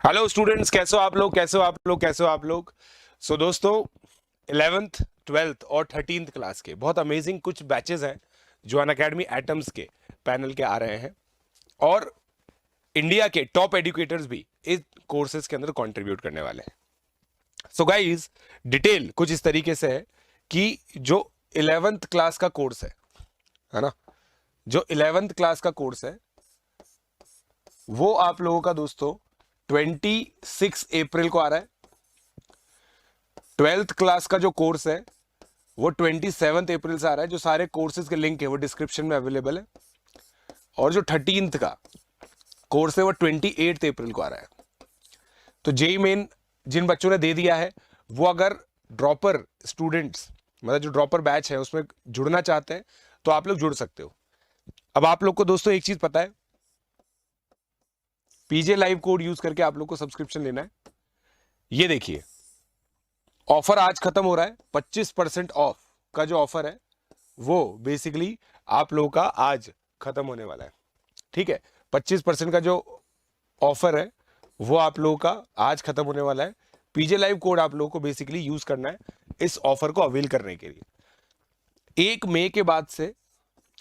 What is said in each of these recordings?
Hello students, कैसे हो आप लोग? दोस्तों, 11th 12th और 13th क्लास के बहुत अमेजिंग कुछ बैचेस हैं जो अनअकैडमी एटम्स के पैनल के आ रहे हैं, और इंडिया के टॉप एडुकेटर्स भी इस कोर्सेज के अंदर कंट्रीब्यूट करने वाले हैं। सो गाइस, डिटेल कुछ इस तरीके से है कि जो 11th क्लास का कोर्स है ना, जो 11th क्लास का कोर्स है वो आप लोगों का दोस्तों 26 अप्रैल को आ रहा है। 12th क्लास का जो कोर्स है वो 27 अप्रैल से आ रहा है। जो सारे कोर्सेज के लिंक है वो डिस्क्रिप्शन में अवेलेबल है। और जो 13th का कोर्स है वो 28 अप्रैल को आ रहा है। तो जेई मेन जिन बच्चों ने दे दिया है वो अगर ड्रॉपर स्टूडेंट्स, मतलब जो ड्रॉपर बैच है उसमें जुड़ना चाहते हैं तो आप लोग जुड़ सकते हो। अब आप लोग को दोस्तों एक चीज पता है, पीजे लाइव कोड यूज करके आप लोग को सब्सक्रिप्शन लेना है। ये देखिए, ऑफर आज खत्म हो रहा है। 25% ऑफ का जो ऑफर है वो बेसिकली आप लोगों का आज खत्म होने वाला है। ठीक है, 25% का जो ऑफर है वो आप लोगों का आज खत्म होने वाला है। पीजे लाइव कोड आप लोगों को बेसिकली यूज करना है इस ऑफर को अवेल करने के लिए। 1 मई के बाद से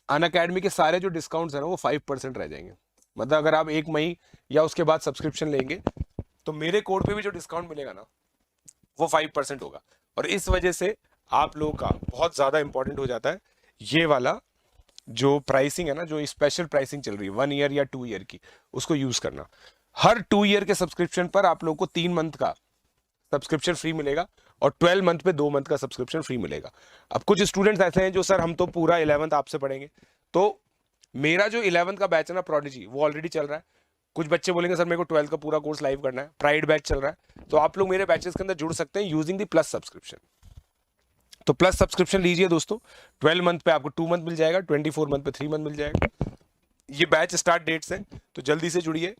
अनअकैडमी के सारे जो डिस्काउंट्स है ना वो 5% रह जाएंगे। मतलब अगर आप 1 मई या उसके बाद सब्सक्रिप्शन लेंगे तो मेरे कोड पे भी जो डिस्काउंट मिलेगा ना वो 5% होगा। और इस वजह से आप लोगों का बहुत ज्यादा इंपॉर्टेंट हो जाता है ये वाला जो प्राइसिंग है ना, जो स्पेशल प्राइसिंग चल रही है 1 ईयर या 2 ईयर की, उसको यूज करना। हर 2 ईयर के सब्सक्रिप्शन पर आप लोगों को 3 मंथ का सब्सक्रिप्शन फ्री मिलेगा और 12 मंथ पे 2 मंथ का सब्सक्रिप्शन फ्री मिलेगा। अब कुछ स्टूडेंट्स ऐसे हैं जो सर हम तो पूरा 11th आपसे पढ़ेंगे, तो मेरा जो 11th का बैच है ना प्रोडिजी, वो ऑलरेडी चल रहा है। कुछ बच्चे बोलेंगे सर मेरे को 12th का पूरा कोर्स लाइव करना है, प्राइड बैच चल रहा है, तो आप लोग मेरे बैचेस के अंदर जुड़ सकते हैं यूजिंग द प्लस सब्सक्रिप्शन। तो प्लस सब्सक्रिप्शन लीजिए दोस्तों। 12 मंथ पे आपको 2 मंथ मिल जाएगा, 24 मंथ पे 3 मंथ मिल जाएगा। ये बैच स्टार्ट डेट्स हैं, तो जल्दी से जुड़िए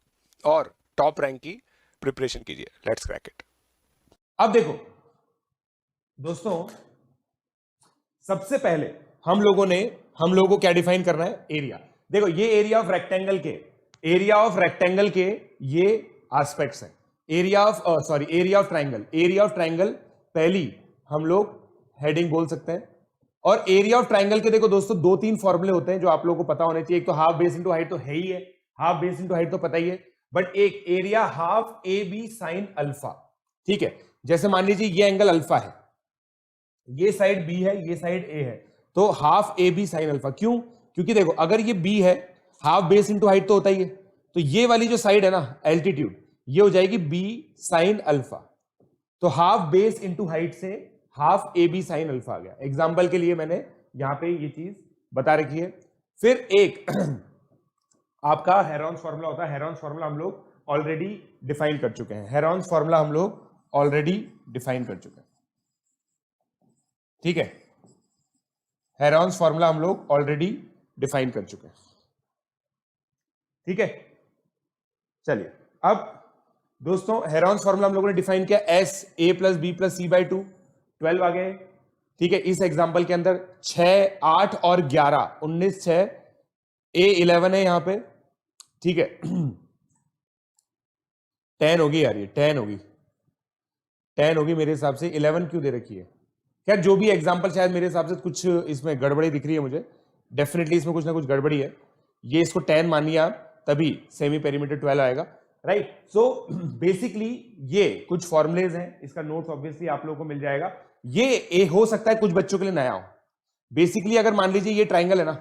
और टॉप रैंक की प्रिपरेशन कीजिए। Let's crack it. अब देखो दोस्तों, सबसे पहले हम लोगों को क्या डिफाइन करना है? एरिया। देखो, ये एरिया ऑफ रेक्टेंगल के ये एस्पेक्ट्स हैं। एरिया ऑफ ट्राइंगल पहली हम लोग हेडिंग बोल सकते हैं। और एरिया ऑफ ट्राइंगल के देखो दोस्तों 2-3 फॉर्मूले होते हैं जो आप लोगों को पता होने चाहिए। एक तो हाफ बेस इंटू हाइट तो है ही है, हाफ बेस इंटू हाइट तो पता ही है, बट एक area half A B sine alpha. ठीक है, जैसे मान लीजिए ये एंगल अल्फा है, ये साइड बी है, ये साइड ए है, तो half A B sine alpha. क्यों? क्योंकि देखो अगर ये बी है, हाफ बेस इंटू हाइट तो होता ही है, तो ये वाली जो साइड है ना एल्टीट्यूड, ये हो जाएगी बी साइन अल्फा। तो हाफ बेस इंटू हाइट से half A B sine alpha आ गया। एग्जाम्पल के लिए मैंने यहां पे ये चीज बता रखी है। फिर एक आपका हेरॉन्स फॉर्मूला होता है। हेरॉन्स फॉर्मूला हम लोग ऑलरेडी डिफाइन कर चुके हैं। हेरॉन्स फॉर्मूला हम लोग ऑलरेडी डिफाइन कर चुके हैं। ठीक है, हेरॉन्स फॉर्मूला हम लोग ऑलरेडी डिफाइन कर चुके हैं। ठीक है, चलिए अब दोस्तों हेरॉन्स फॉर्मूला हम लोगों ने डिफाइन किया, S A plus B plus C by 2, 12 आ गए। ठीक है, इस एग्जांपल के अंदर 6, 8 और 11, 19, 6 ए 11 है यहां पे। ठीक है 10 होगी यार, ये 10 होगी मेरे हिसाब से। 11 क्यों दे रखी है? खैर जो भी एग्जांपल, शायद मेरे हिसाब से कुछ इसमें गड़बड़ी दिख रही है मुझे। डेफिनेटली इसमें कुछ ना कुछ गड़बड़ी है। ये इसको 10 मानिए आप, तभी सेमी पेरीमीटर 12 आएगा। राइट, सो बेसिकली ये कुछ फॉर्मुलेज हैं, इसका नोट्स ऑब्वियसली आप लोगों को मिल जाएगा। ये हो सकता है कुछ बच्चों के लिए नया हो। बेसिकली अगर मान लीजिए ये ट्राइंगल है ना,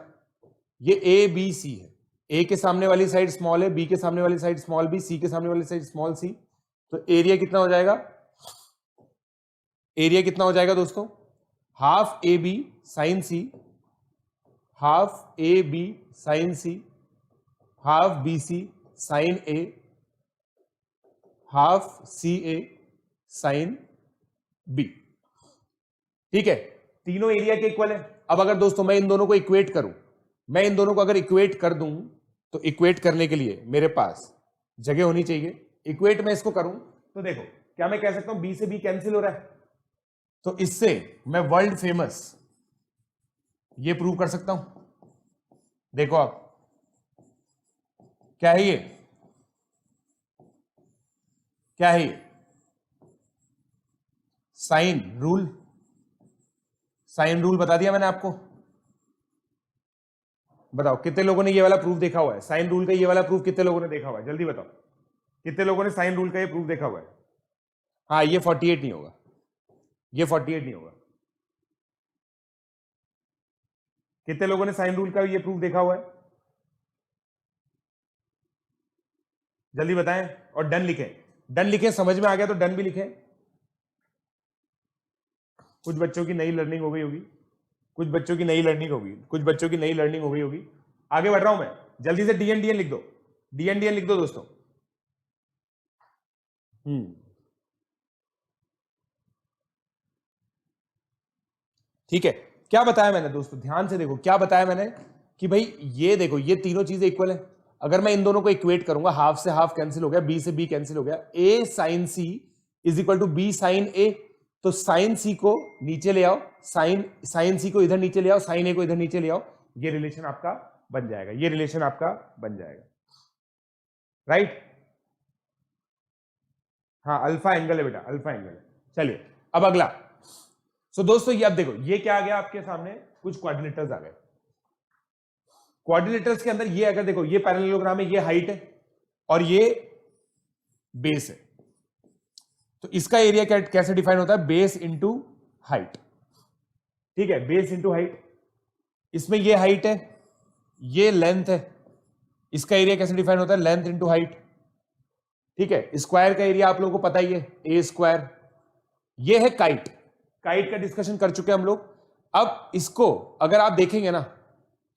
ये ए बी सी है, ए के सामने वाली साइड स्मॉल है, बी के सामने वाली साइड स्मॉल बी, सी के सामने वाली साइड स्मॉल सी, तो एरिया कितना हो जाएगा? एरिया कितना हो जाएगा दोस्तों? Half A B sine C, half A B sine C, half B C sine A, half C A sine B. ठीक है, तीनों एरिया के इक्वल है। अब अगर दोस्तों मैं इन दोनों को इक्वेट करूं, मैं इन दोनों को अगर इक्वेट कर दूं, तो इक्वेट करने के लिए मेरे पास जगह होनी चाहिए। इक्वेट मैं इसको करूं तो देखो, क्या मैं कह सकता हूं बी से बी कैंसिल हो रहा है, तो इससे मैं वर्ल्ड फेमस ये प्रूव कर सकता हूं। देखो आप, क्या है ये? क्या है ये? Sine rule. साइन रूल बता दिया मैंने आपको। बताओ कितने लोगों ने ये वाला प्रूफ देखा हुआ है? साइन रूल का ये वाला प्रूफ कितने लोगों ने देखा हुआ है? जल्दी बताओ, कितने लोगों ने साइन रूल का ये प्रूफ देखा हुआ है? हाँ, ये 48 नहीं होगा, ये 48 नहीं होगा। कितने लोगों ने साइन रूल का ये प्रूफ देखा हुआ है? जल्दी बताएं और डन लिखें। डन लिखें, समझ में आ गया तो डन भी लिखें। कुछ बच्चों की नई लर्निंग हो गई होगी, कुछ बच्चों की नई लर्निंग होगी, कुछ बच्चों की नई लर्निंग हो गई होगी। आगे बढ़ रहा हूं मैं, जल्दी से डीएन डीएन लिख दो, डीएन डीएन लिख दो दोस्तों। ठीक है, क्या बताया मैंने दोस्तों? ध्यान से देखो क्या बताया मैंने कि भाई ये देखो, ये तीनों चीजें इक्वल है। अगर मैं इन दोनों को इक्वेट करूंगा, हाफ से हाफ कैंसिल हो गया, बी से बी कैंसिल हो गया, A sine C is equal to B sine A. तो साइन सी को नीचे ले आओ, साइन सी को इधर नीचे ले आओ, साइन ए को इधर नीचे ले आओ, ये रिलेशन आपका बन जाएगा, ये रिलेशन आपका बन जाएगा, राइट? हाँ, अल्फा एंगल है बेटा, अल्फा एंगल है। चलिए अब अगला। सो दोस्तों ये अब देखो, ये क्या आ गया आपके सामने? कुछ क्वाड्रिलेटरल्स आ गए। क्वाड्रिलेटरल्स के अंदर ये अगर देखो, ये पैरेललोग्राम है, ये हाइट है और ये बेस है। तो इसका एरिया कैसे डिफाइन होता है? Base into height. ठीक है, बेस इंटू हाइट। इसमें ये हाइट है, ये लेंथ है, इसका एरिया कैसे डिफाइन होता है? Length into height. ठीक है, स्क्वायर का एरिया आप लोगों को पता ही है, ए स्क्वायर। ये है काइट, काइट का डिस्कशन कर चुके हैं हम लोग। अब इसको अगर आप देखेंगे ना,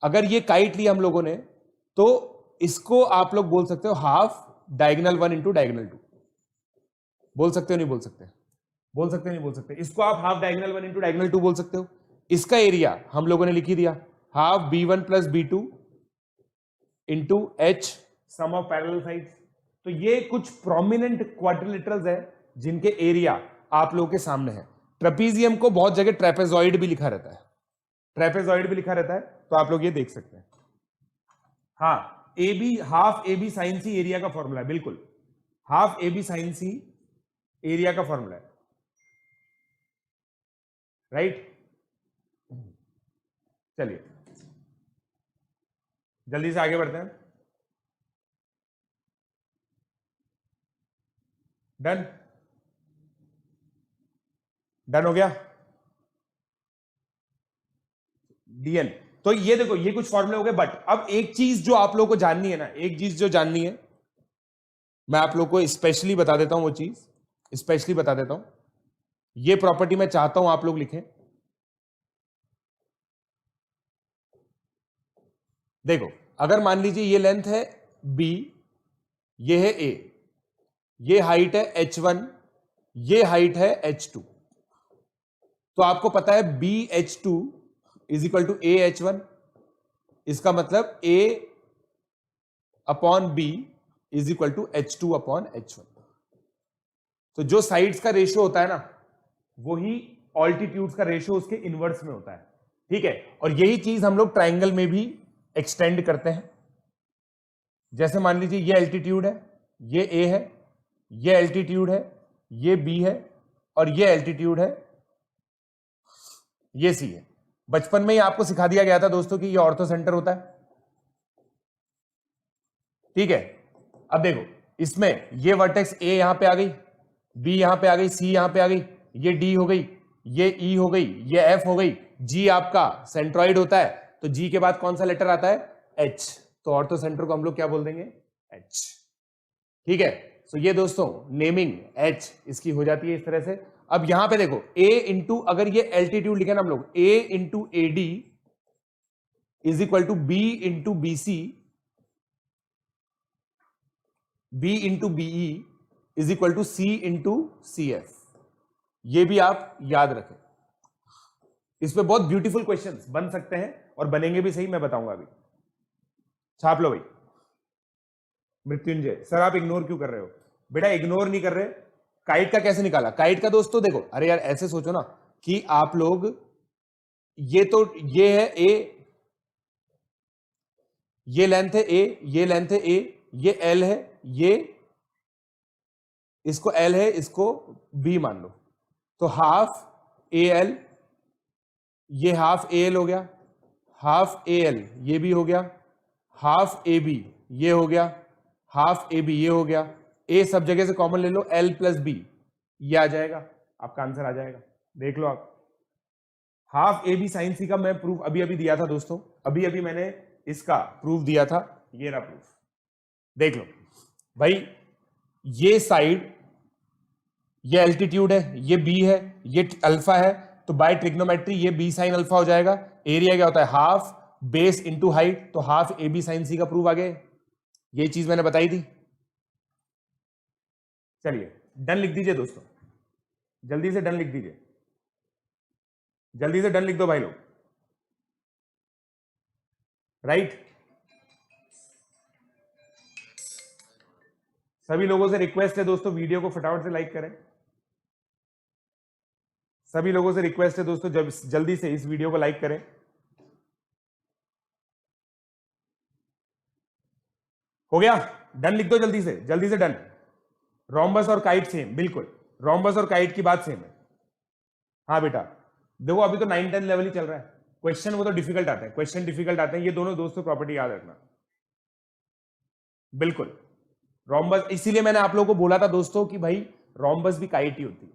अगर ये काइट लिया हम लोगों ने, तो इसको आप लोग बोल सकते हो हाफ डायगोनल 1 इंटू डायगोनल 2। बोल सकते हो नहीं बोल सकते? बोल सकते नहीं बोल सकते? इसको आप हाफ डायगोनल 1 इंटू डायगोनल 2 बोल सकते हो। इसका एरिया हम लोगों ने लिख ही दिया, half b1 plus b2 into h sum of parallel sides. तो ये कुछ प्रोमिनेंट क्वाड्रिलेटरल्स है जिनके एरिया आप लोगों के सामने है। ट्रेपीजियम को बहुत जगह ट्रेपेजॉइड भी लिखा रहता है, ट्रेपेजॉइड भी लिखा रहता है, तो आप लोग ये देख सकते हैं। हाँ, A B, half A B sine C area का फॉर्मूला है, बिल्कुल half A B sine C area का फॉर्मूला है, राइट? चलिए जल्दी से आगे बढ़ते हैं। डन, डन हो गया डीएन। तो ये देखो, ये कुछ फॉर्मूले हो गए। बट अब एक चीज जो आप लोगों को जाननी है ना, एक चीज जो जाननी है, मैं आप लोगों को स्पेशली बता देता हूं, वो चीज स्पेशली बता देता हूं। ये प्रॉपर्टी मैं चाहता हूं आप लोग लिखें। देखो, अगर मान लीजिए ये लेंथ है b, ये है a, ये हाइट है h1, ये हाइट है h2, तो आपको पता है bh2 is equal to ah1। इसका मतलब a upon b is equal to h2 upon h1। तो जो साइड्स का रेशियो होता है ना, वही ऑल्टीट्यूड्स का रेशियो उसके इनवर्स में होता है। ठीक है, और यही चीज हम लोग ट्राइंगल में भी एक्सटेंड करते हैं। जैसे मान लीजिए ये एल्टीट्यूड है, ये a है, ये एल्टीट्यूड है, ये b है, और ये एल्टीट्यूड है, ये c है। बचपन में ही आपको सिखा दिया गया था दोस्तों कि ये ऑर्थो सेंटर होता है। ठीक है, अब देखो, इसमें ये वर्टेक्स a यहां पे आ गई, b यहां पे आ गई, c यहां पे आ गई, ये d हो गई, ये e हो गई, ये f हो गई, g आपका सेंट्रॉइड होता है, तो g के बाद कौन सा लेटर आता है? h। तो ऑर्थो सेंटर को हम लोग क्या बोल देंगे? h। ठीक है, तो ये दोस्तों नेमिंग h इसकी हो जाती है इस तरह से। अब यहां पे देखो, a इंटू, अगर ये एल्टीट्यूड लिखे ना हम लोग, a into ad is equal to b into bc, b into BE is equal to c into cf। ये भी आप याद रखें। इस पे बहुत ब्यूटीफुल क्वेश्चंस बन सकते हैं और बनेंगे भी सही, मैं बताऊंगा अभी। छाप लो भाई। मृत्युंजय सर, आप इग्नोर क्यों कर रहे हो? बेटा इग्नोर नहीं कर रहे। काइट का कैसे निकाला? काइट का दोस्तों देखो, अरे यार ऐसे सोचो ना कि आप लोग, ये तो ये है a, ये लेंथ है a, ये लेंथ है a, ये l है, ये इसको L है, इसको B मान लो, तो हाफ AL, ये हाफ AL हो गया, हाफ AL ये भी हो गया, हाफ AB ये हो गया, हाफ AB ये हो गया, A सब जगह से कॉमन ले लो, L प्लस B ये आ जाएगा, आपका आंसर आ जाएगा। देख लो आप, हाफ AB साइन सी का मैं प्रूफ अभी अभी दिया था दोस्तों, अभी अभी मैंने इसका प्रूफ दिया था, ये रहा प्रूफ, देख लो भाई, ये साइड, ये एल्टीट्यूड है, ये B है, ये अल्फा है, तो बाय ट्रिग्नोमेट्री ये B साइन अल्फा हो जाएगा। एरिया क्या होता है, हाफ बेस इंटू हाइट, तो हाफ AB साइन सी का प्रूफ आ गया, ये चीज मैंने बताई थी। चलिए डन लिख दीजिए दोस्तों, जल्दी से डन लिख दीजिए, जल्दी से डन लिख दो भाई लोग, राइट। सभी लोगों से रिक्वेस्ट है दोस्तों, वीडियो को फटाफट से लाइक करें। सभी लोगों से रिक्वेस्ट है दोस्तों, जब जल्दी से इस वीडियो को लाइक करें। हो गया, डन लिख दो जल्दी से डन। रोम्बस और काइट सेम, बिल्कुल रोम्बस और काइट की बात सेम है। हाँ बेटा देखो, अभी तो 9-10 लेवल ही चल रहा है, क्वेश्चन वो तो डिफिकल्ट आते हैं, क्वेश्चन डिफिकल्ट आते हैं, ये दोनों दोस्तों प्रॉपर्टी याद रखना, बिल्कुल। रोम्बस, इसीलिए मैंने आप लोगों को बोला था दोस्तों कि भाई रोम्बस भी काइट ही होती है,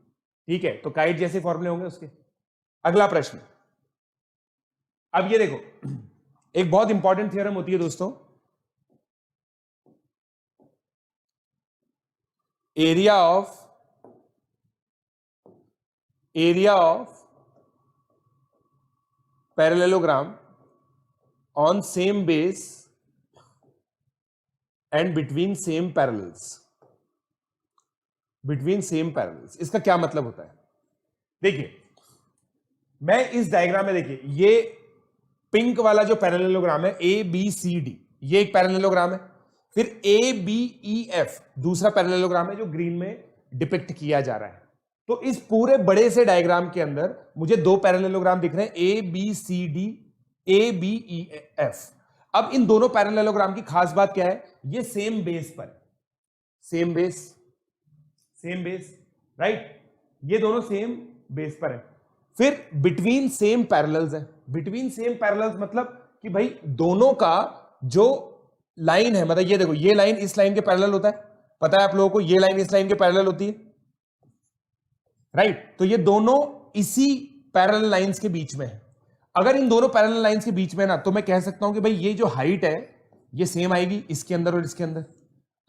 ठीक है, तो काइट जैसे फॉर्मूले होंगे उसके। अगला प्रश्न, अब ये देखो, एक बहुत इंपॉर्टेंट थ्योरम होती है दोस्तों, area of parallelogram on same base and between same parallels, इसका क्या मतलब होता है? देखिए मैं इस डायग्राम में, देखिए ये पिंक वाला जो पैरेललोग्राम है ABCD, ये एक पैरेललोग्राम है, फिर ABEF दूसरा पैरेललोग्राम है जो ग्रीन में डिपिक्ट किया जा रहा है। तो इस पूरे बड़े से डायग्राम के अंदर मुझे दो पैरेललोग्राम दिख रहे हैं, ABCD ABEF। अब इन दोनों पैरेललोग्राम की खास बात क्या है, ये सेम बेस पर, सेम बेस, राइट, ये दोनों सेम बेस पर है। फिर बिटवीन सेम पैरेलल्स है, बिटवीन सेम पैरेलल्स मतलब कि भाई दोनों का जो लाइन है, मतलब ये देखो, ये लाइन इस लाइन के पैरेलल होता है, पता है आप लोगों को, ये लाइन इस लाइन के पैरेलल होती है, राइट। तो ये दोनों इसी पैरेलल लाइंस के बीच में है। अगर इन दोनों पैरेलल लाइंस के बीच में ना, तो मैं कह सकता हूं कि भाई ये जो हाइट है ये सेम आएगी इसके अंदर और इसके अंदर।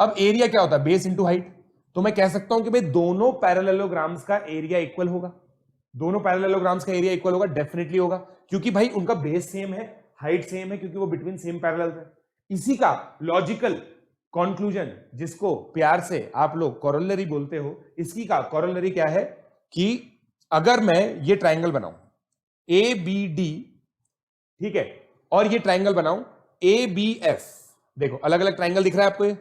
अब एरिया क्या होता है, बेस इंटू हाइट, तो मैं कह सकता हूं कि भाई दोनों पैरेललोग्राम्स का एरिया इक्वल होगा, दोनों पैरेललोग्राम्स का एरिया इक्वल होगा, डेफिनेटली होगा, क्योंकि भाई उनका बेस सेम है, हाइट सेम है, क्योंकि वो बिटवीन सेम पैरेलल्स है। इसी का लॉजिकल कंक्लूजन, जिसको प्यार से आप लोग कोरोलरी बोलते हो, इसकी का कोरोलरी क्या है कि अगर मैं ये ट्राइंगल बनाऊं ABD, ठीक है, और ये ट्राइंगल बनाऊं ABF, देखो अलग अलग ट्राइंगल दिख रहा है आपको ये,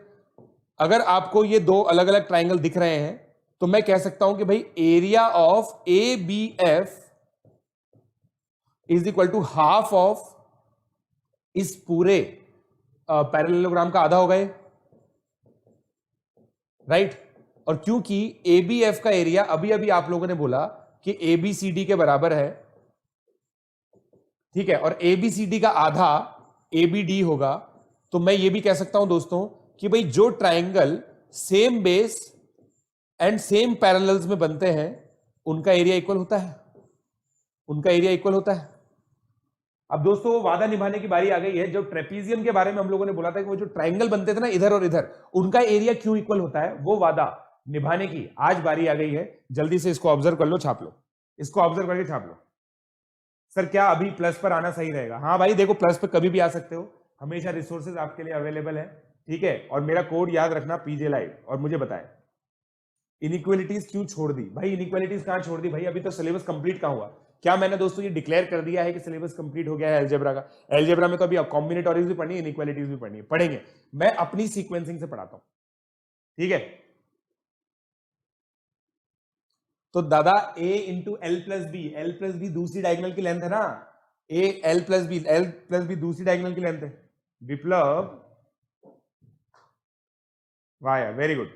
अगर आपको ये दो अलग अलग ट्राइंगल दिख रहे हैं तो मैं कह सकता हूं कि भाई area of ABF is equal to half of इस पूरे पैरेललोग्राम का आधा होगा ये, राइट। और क्योंकि ABF का एरिया अभी अभी आप लोगों ने बोला कि ABCD के बराबर है, ठीक है, और ABCD का आधा ABD होगा, तो मैं ये भी कह सकता हूं दोस्तों कि भाई जो triangle same base and same parallels में बनते हैं उनका एरिया इक्वल होता है, उनका एरिया इक्वल होता है। अब दोस्तों वो वादा निभाने की बारी आ गई है, जो ट्रेपीजियम के बारे में हम लोगों ने बोला था कि वो जो ट्राइंगल बनते थे ना इधर और इधर, उनका एरिया क्यों इक्वल होता है, वो वादा निभाने की आज बारी आ गई है। जल्दी से इसको ऑब्जर्व कर लो, छाप लो, इसको ऑब्जर्व करके छाप लो। सर क्या अभी प्लस पर आना सही रहेगा? हाँ भाई देखो, प्लस पर कभी भी आ सकते हो, हमेशा रिसोर्सेज आपके लिए अवेलेबल है, ठीक है। और मेरा कोड याद रखना PJ लाइव, और मुझे बताएं इनइक्वालिटीज क्यों छोड़ दी भाई, इनइक्वालिटीज कहां छोड़ दी भाई, अभी तो सिलेबस कंप्लीट कहां हुआ? क्या मैंने दोस्तों ये डिक्लेयर कर दिया है कि सिलेबस कंप्लीट हो गया है अलजेब्रा का? अलजेब्रा में तो अभी कॉम्बिनेटोरियज भी पढ़नी है, इनइक्वालिटीज भी पढ़नी है, पढ़ेंगे, मैं अपनी सीक्वेंसिंग से पढ़ाता हूं, ठीक है। तो दादा A into L plus B दूसरी डायगोनल की लेंथ है ना, L प्लस बी दूसरी डायगोनल की लेंथ है। विप्लव, वाह यार वेरी गुड,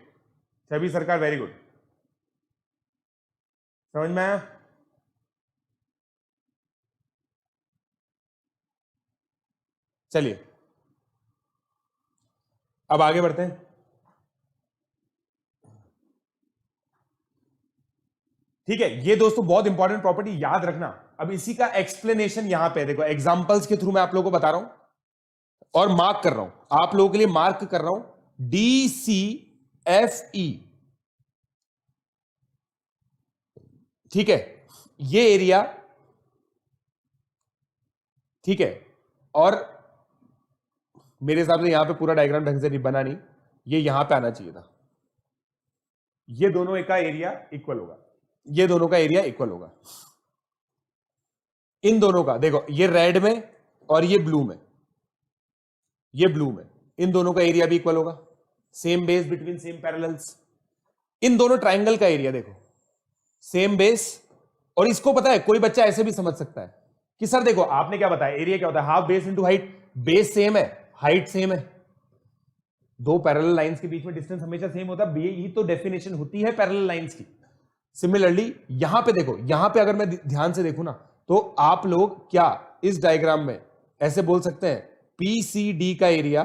छवि सरकार, वेरी गुड, समझ में आया? चलिए अब आगे बढ़ते हैं। ठीक है, ये दोस्तों बहुत इंपॉर्टेंट प्रॉपर्टी याद रखना। अब इसी का एक्सप्लेनेशन यहां पे देखो, एग्जांपल्स के थ्रू मैं आप लोगों को बता रहा हूं और मार्क कर रहा हूं, आप लोगों के लिए मार्क कर रहा हूं DCFE। ठीक है, ये एरिया, ठीक है, और मेरे हिसाब से यहां पे पूरा डायग्राम ढंग से नहीं बना, नहीं, ये यहां पे आना चाहिए था। ये दोनों का एरिया इक्वल होगा, ये दोनों का एरिया इक्वल होगा। इन दोनों का देखो, ये रेड में और ये ब्लू में, ये ब्लू में, इन दोनों का एरिया भी इक्वल होगा। Same base between same parallels. इन दोनों ट्राइंगल का एरिया देखो, सेम बेस। और इसको पता है, कोई बच्चा ऐसे भी समझ सकता है कि सर देखो आपने क्या बताया, एरिया क्या होता है, half base into height. Base same है, हाइट सेम है, दो पैरेलल लाइंस के बीच में डिस्टेंस हमेशा सेम होता है, यही तो डेफिनेशन होती है पैरेलल लाइंस की। सिमिलरली यहां पे देखो, यहां पे अगर मैं ध्यान से देखूं ना, तो आप लोग क्या इस डायग्राम में ऐसे बोल सकते हैं, PCD का एरिया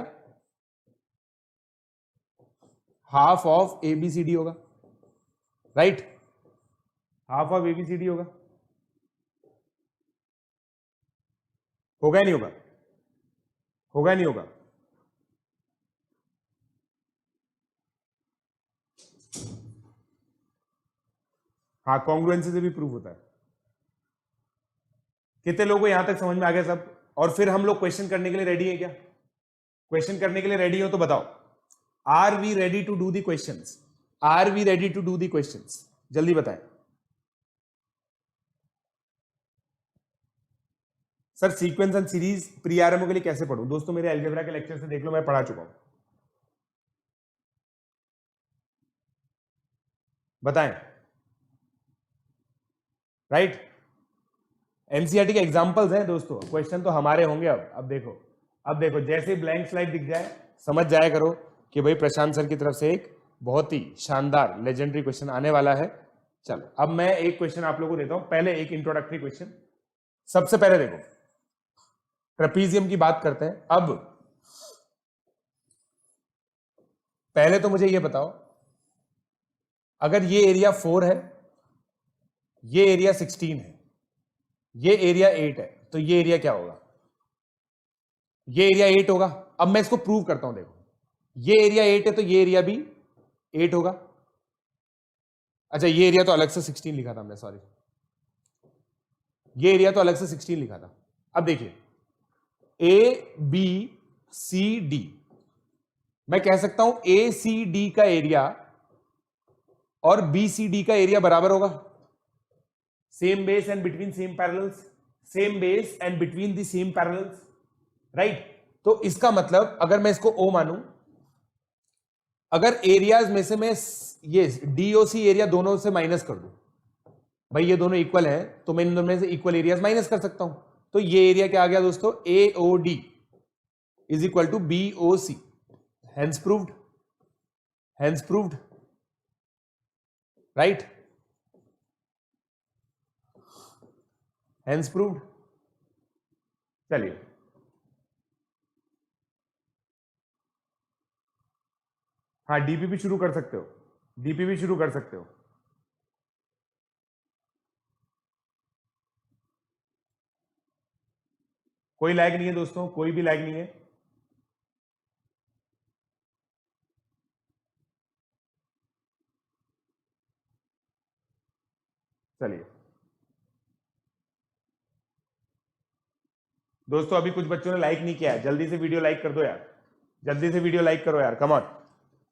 हाफ ऑफ ABCD होगा, राइट? हाफ ऑफ ABCD होगा, होगा या नहीं होगा? होगा या नहीं होगा? हाँ, कॉन्ग्रुएंसी से भी प्रूव होता है। कितने लोगों को यहां तक समझ में आ गया सब? और फिर हम लोग क्वेश्चन करने के लिए रेडी है क्या? क्वेश्चन करने के लिए रेडी हो तो बताओ, are we ready to do the questions? Are we ready to do the questions? जल्दी बताएं। Sir sequence and series pre RMO के लिए कैसे पढ़ूं? दोस्तों मेरे अलजेब्रा के लेक्चर से देख लो, मैं पढ़ा चुका हूं, बताएं। राइट, एनसीईआरटी के एग्जांपल्स हैं दोस्तों, क्वेश्चन तो हमारे होंगे। अब देखो, अब देखो, जैसे ब्लैंक स्लाइड दिख जाए समझ जाया करो कि भाई प्रशांत सर की तरफ से एक बहुत ही शानदार लेजेंडरी क्वेश्चन आने वाला है। चलो अब मैं एक क्वेश्चन आप लोगों को देता हूं, पहले एक इंट्रोडक्टरी क्वेश्चन। सबसे पहले देखो, ट्रेपीजियम की बात करते हैं। अब पहले तो मुझे ये बताओ, अगर ये एरिया 4 है, ये एरिया 16 है, ये एरिया 8 है, तो ये एरिया क्या होगा? ये एरिया 8 होगा। अब मैं इसको प्रूव करता हूं, देखो ये एरिया 8 है तो ये एरिया भी 8 होगा। अच्छा, ये एरिया तो अलग से 16 लिखा था हमने, सॉरी, ये एरिया तो अलग से 16 लिखा था। अब देखिए ABCD, मैं कह सकता हूं ACD का एरिया और BCD का एरिया बराबर होगा। Same base and between same parallels, same base and between the same parallels, right? तो इसका मतलब अगर मैं इसको O मानूं, अगर एरियाज में से मैं ये DOC एरिया दोनों से माइनस कर दूं, भाई ये दोनों इक्वल हैं तो मैं इन दोनों में से इक्वल एरियाज माइनस कर सकता हूं। तो ये एरिया क्या आ गया दोस्तों? AOD is equal to BOC। Hence proved, hence proved, right? Hence proved. चलिए हाँ, डीपी भी शुरू कर सकते हो, डीपी भी शुरू कर सकते हो। कोई लैग नहीं है दोस्तों, कोई भी लैग नहीं है। चलिए दोस्तों, अभी कुछ बच्चों ने लाइक नहीं किया है, जल्दी से वीडियो लाइक कर दो यार, जल्दी से वीडियो लाइक करो यार, कम ऑन।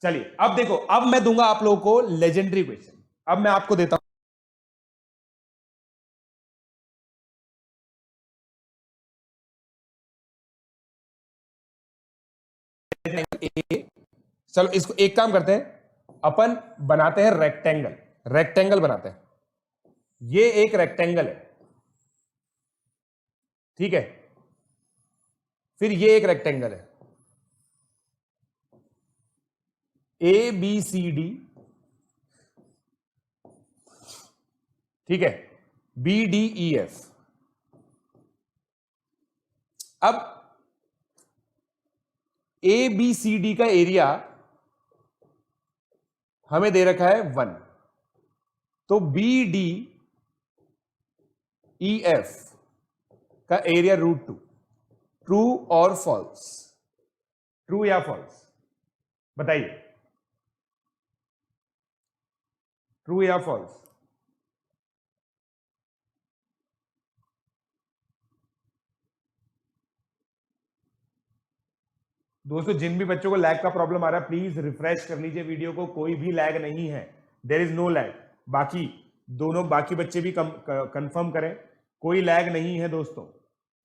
चलिए अब देखो, अब मैं दूंगा आप लोगों को लेजेंडरी क्वेश्चन। अब मैं आपको देता हूं चलो इसको एक काम करते हैं, अपन बनाते हैं रेक्टेंगल, रेक्टेंगल बनाते हैं। ये एक रेक्टेंगल है, ठीक है, फिर ये एक रेक्टेंगल है, ABCD ठीक है, BDEF। अब ABCD का एरिया हमें दे रखा है 1, तो BDEF का एरिया √2, ट्रू और फॉल्स? ट्रू या फॉल्स बताइए, ट्रू या फॉल्स? दोस्तों जिन भी बच्चों को लैग का प्रॉब्लम आ रहा है प्लीज रिफ्रेश कर लीजिए वीडियो को, कोई भी लैग नहीं है, देयर इज नो लैग। बाकी दोनों बाकी बच्चे भी कंफर्म करें, कोई लैग नहीं है दोस्तों,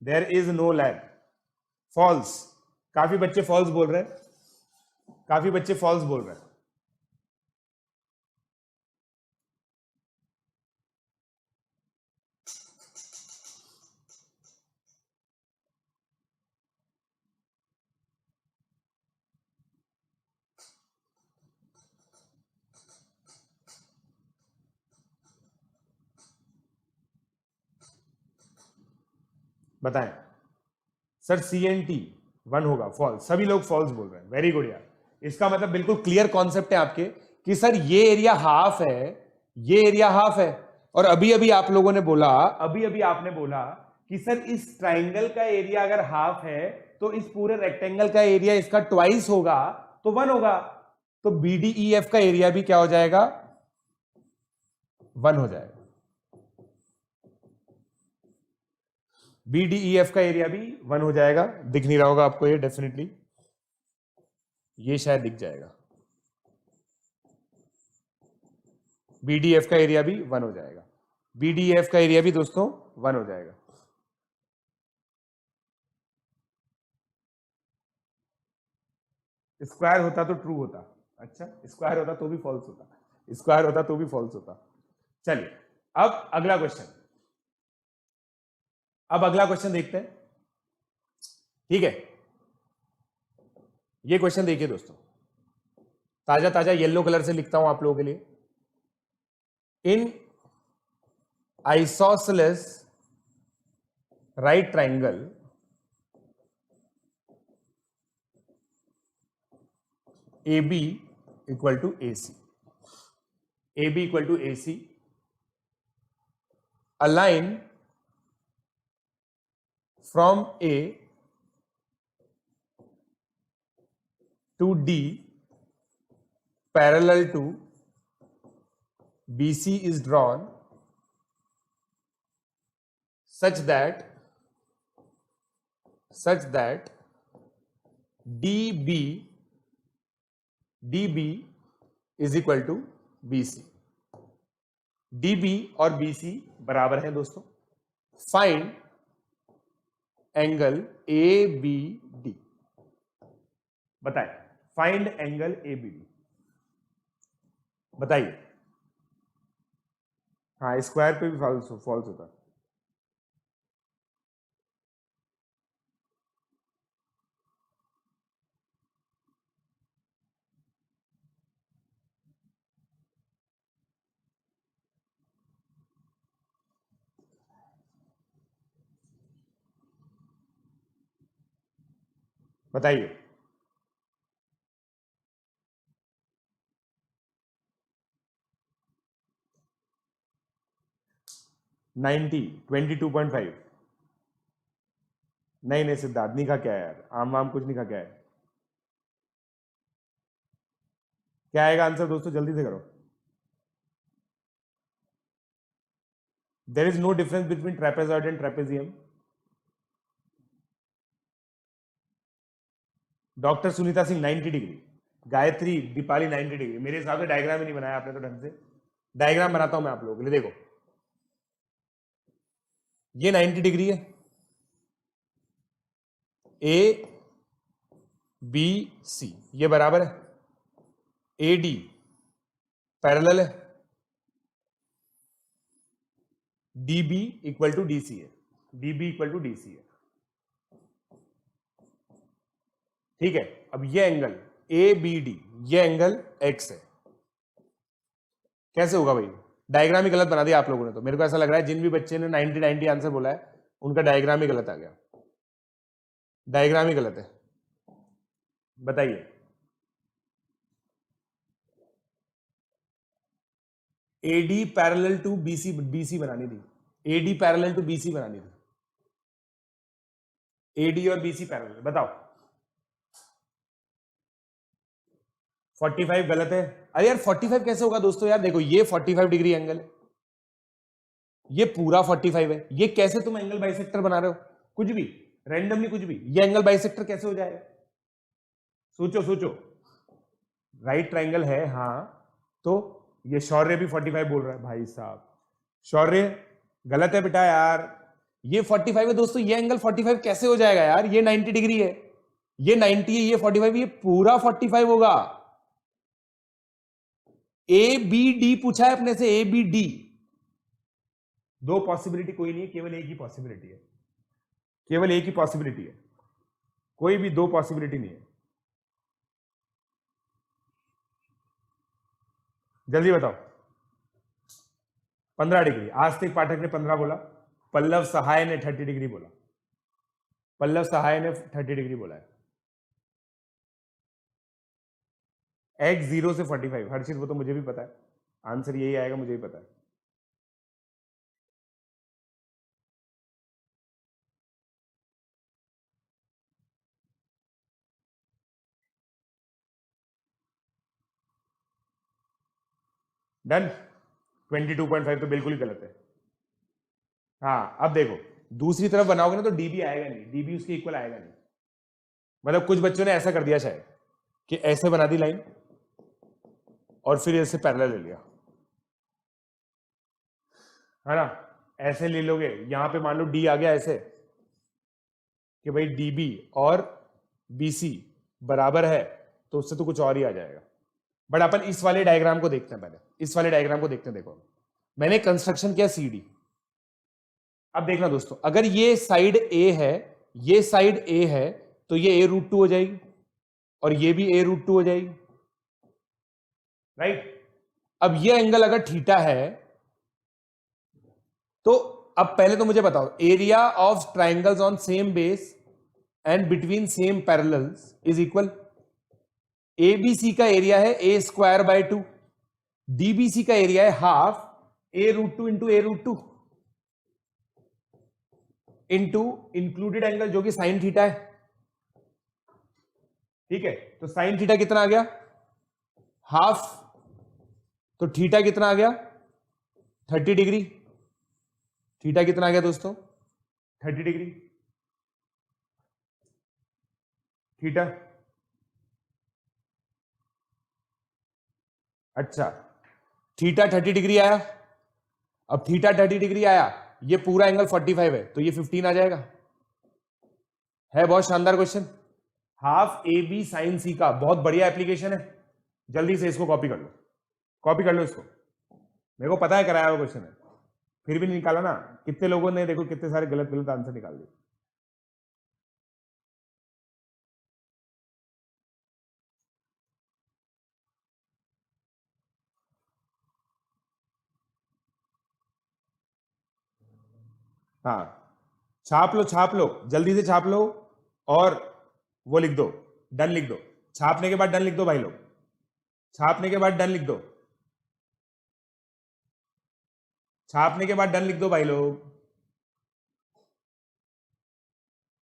there is no lag. False, काफी बच्चे फॉल्स बोल रहे हैं, काफी बच्चे फॉल्स बोल रहे हैं। बताएं सर, CNT 1 होगा, फॉल्स, सभी लोग फॉल्स बोल रहे हैं, वेरी गुड यार। इसका मतलब बिल्कुल क्लियर कॉन्सेप्ट है आपके कि सर ये एरिया हाफ है, ये एरिया हाफ है, और अभी अभी आप लोगों ने बोला, अभी अभी आपने बोला कि सर इस ट्राइंगल का एरिया अगर हाफ है तो इस पूरे रेक्टेंगल का एरिया इसका ट्वाइस होगा, तो 1 होगा, तो BDEF का एरिया भी क्या हो जाएगा? 1 हो जाएगा। BDEF का एरिया भी 1 हो जाएगा। दिख नहीं रहा होगा आपको ये, डेफिनेटली ये शायद दिख जाएगा, BDF का एरिया भी 1 हो जाएगा, BDF का एरिया भी दोस्तों 1 हो जाएगा। स्क्वायर होता तो ट्रू होता, अच्छा स्क्वायर होता तो भी फॉल्स होता, स्क्वायर होता तो भी फॉल्स होता। चलिए अब अगला क्वेश्चन, अब अगला क्वेश्चन देखते हैं, ठीक है। ये क्वेश्चन देखिए दोस्तों, ताजा ताजा येलो कलर से लिखता हूं आप लोगों के लिए। In isosceles right triangle AB equal to AC, AB equal to AC, a line from A to D parallel to BC is drawn such that DB is equal to BC। DB और BC बराबर हैं दोस्तों। Find angle ABD, बताइए find angle ABD, बताइए। हाँ square पे भी false होता है। बताइए नाइनटी 22.5। नहीं सिद्धार्थ नहीं खा क्या यार, आम वाम कुछ नहीं खा क्या है। क्या आएगा आंसर दोस्तों, जल्दी से करो। There is no difference between trapezoid and trapezium. Doctor Sunita Singh 90 degree, Gayatri Deepali 90 degree. मेरे हिसाब से डायग्राम ही नहीं बनाया आपने तो ढंग से। डायग्राम बनाता हूं मैं आप लोगों के लिए, देखो ये 90 डिग्री है, A B C ये बराबर है, AD पैरेलल है, DB इक्वल टू DC है, DB इक्वल टू DC है, ठीक है। अब ये एंगल ABD, ये एंगल X है, कैसे होगा भाई? डायग्राम ही गलत बना दिया आप लोगों ने, तो मेरे को ऐसा लग रहा है जिन भी बच्चे ने 90 आंसर बोला है उनका डायग्राम ही गलत आ गया, डायग्राम ही गलत है। बताइए, AD parallel to BC, BC बनानी थी, एडी पैरेलल टू बीसी बनानी थी, एडी और बीसी पैरेलल, बताओ। 45 गलत है। अरे यार 45 कैसे होगा दोस्तों, यार देखो ये 45 डिग्री एंगल है, ये पूरा 45 है, ये कैसे तुम एंगल बाइसेक्टर बना रहे हो, कुछ भी रैंडमली कुछ भी, ये एंगल बाइसेक्टर कैसे हो जाएगा, सोचो सोचो। राइट ट्रायंगल है हाँ, तो ये शौर्य भी 45 बोल रहा है भाई साहब, शौर्य गलत है बेटा यार, ये 45 है दोस्तों, ये एंगल 45 कैसे हो जाएगा यार, ये 90 डिग्री है, ये 90 है, ये 45, ये पूरा 45 होगा। ए बी डी पूछा है अपने से, ए बी डी, दो पॉसिबिलिटी कोई नहीं है, केवल एक ही पॉसिबिलिटी है, केवल एक ही पॉसिबिलिटी है, कोई भी दो पॉसिबिलिटी नहीं है। जल्दी बताओ। 15 डिग्री, आस्तिक पाठक ने 15 बोला, पल्लव सहाय ने 30 डिग्री बोला, पल्लव सहाय ने 30 डिग्री बोला है। एक्स 0 से 45, हर चीज वो तो मुझे भी पता है, आंसर यही आएगा, मुझे भी पता है। डन। 22.5 तो बिल्कुल ही गलत है। हाँ अब देखो, दूसरी तरफ बनाओगे ना तो डीबी आएगा नहीं, डीबी उसके इक्वल आएगा नहीं, मतलब कुछ बच्चों ने ऐसा कर दिया शायद कि ऐसे बना दी लाइन और फिर ऐसे पैरेलल ले लिया, है ना, ऐसे ले लोगे, यहां पे मान लो डी आ गया ऐसे कि भाई डीबी और बीसी बराबर है, तो उससे तो कुछ और ही आ जाएगा। बट अपन इस वाले डायग्राम को देखते हैं, पहले इस वाले डायग्राम को देखते हैं। देखो मैंने कंस्ट्रक्शन किया सीडी, अब देखना दोस्तों, अगर ये साइड ए है, ये साइड ए है, तो ये a√2 हो जाएगी और ये भी a√2 हो जाएगी, राइट। अब ये एंगल अगर थीटा है, तो अब पहले तो मुझे बताओ, area of triangles on same base and between same parallels is equal, ABC का एरिया है a²/2, डीबीसी का एरिया है half a√2 into a√2 into included angle जो कि साइन थीटा है, ठीक है। तो साइन थीटा कितना आ गया, हाफ, तो थीटा कितना आ गया 30 डिग्री, थीटा कितना आ गया दोस्तों 30 डिग्री, थीटा। अच्छा थीटा 30 डिग्री आया, अब थीटा 30 डिग्री आया, ये पूरा एंगल 45 है, तो ये 15 आ जाएगा, है बहुत शानदार question. Half A B sine C का बहुत बढ़िया एप्लीकेशन है, जल्दी से इसको कॉपी कर लो, कॉपी कर लो इसको, मेरे को पता है कराया हुआ क्वेश्चन है, फिर भी नहीं निकाला ना, कितने लोगों ने देखो कितने सारे गलत गलत आंसर निकाल दिए। हाँ छाप लो जल्दी से छाप लो, और वो लिख दो, डन लिख दो, छापने के बाद डन लिख दो भाई लोग, छापने के बाद डन लिख दो, छापने के बाद डन लिख दो भाई लोग।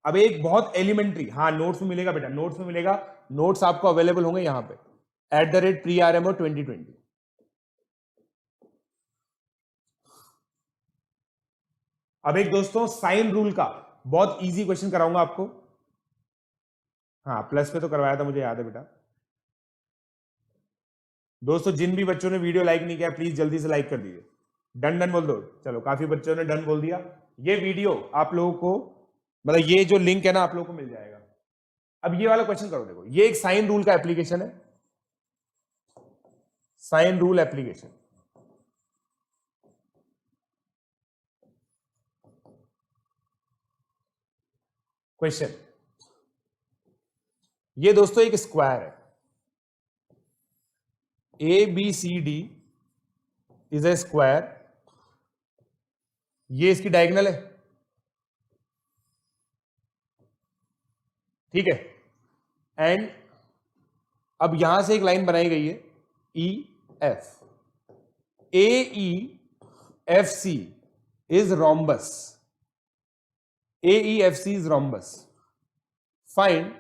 अब एक बहुत एलिमेंट्री, हाँ नोट्स में मिलेगा बेटा, नोट्स में मिलेगा, नोट्स आपको अवेलेबल होंगे यहां पे @PRMO 2020। अब एक दोस्तों साइन रूल का बहुत इजी क्वेश्चन कराऊंगा आपको, हाँ प्लस पे तो करवाया था मुझे याद है बेटा। दोस्तों जिन भी बच्चों ने वीडियो लाइक नहीं किया प्लीज जल्दी से लाइक कर दीजिए, डन डन बोल दो, चलो काफी बच्चों ने डन बोल दिया। ये वीडियो आप लोगों को, मतलब ये जो लिंक है ना आप लोगों को मिल जाएगा। अब ये वाला क्वेश्चन करो, देखो ये एक साइन रूल का एप्लीकेशन है, साइन रूल एप्लीकेशन। क्वेश्चन, ये दोस्तों एक स्क्वायर है, ABCD इज ए स्क्वायर, ये इसकी डायगोनल है, ठीक है। एंड अब यहां से एक लाइन बनाई गई है E F, A E F C is rhombus, A E F C is rhombus, find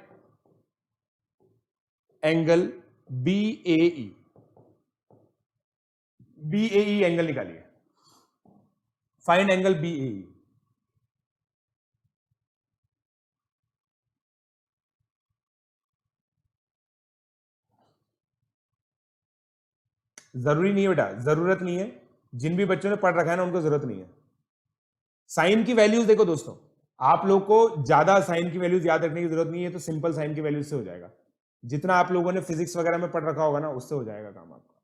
angle B A E, B A E angle निकालिए, find angle B A E. जरूरी नहीं है बेटा, जरूरत नहीं है, जिन भी बच्चों ने पढ़ रखा है ना उनको जरूरत नहीं है। साइन की वैल्यूज देखो दोस्तों, आप लोग को ज्यादा साइन की वैल्यूज याद रखने की जरूरत नहीं है, तो सिंपल साइन की वैल्यूज से हो जाएगा। जितना आप लोगों ने फिजिक्स वगैरह में पढ़ रखा होगा ना उससे हो जाएगा काम आपका।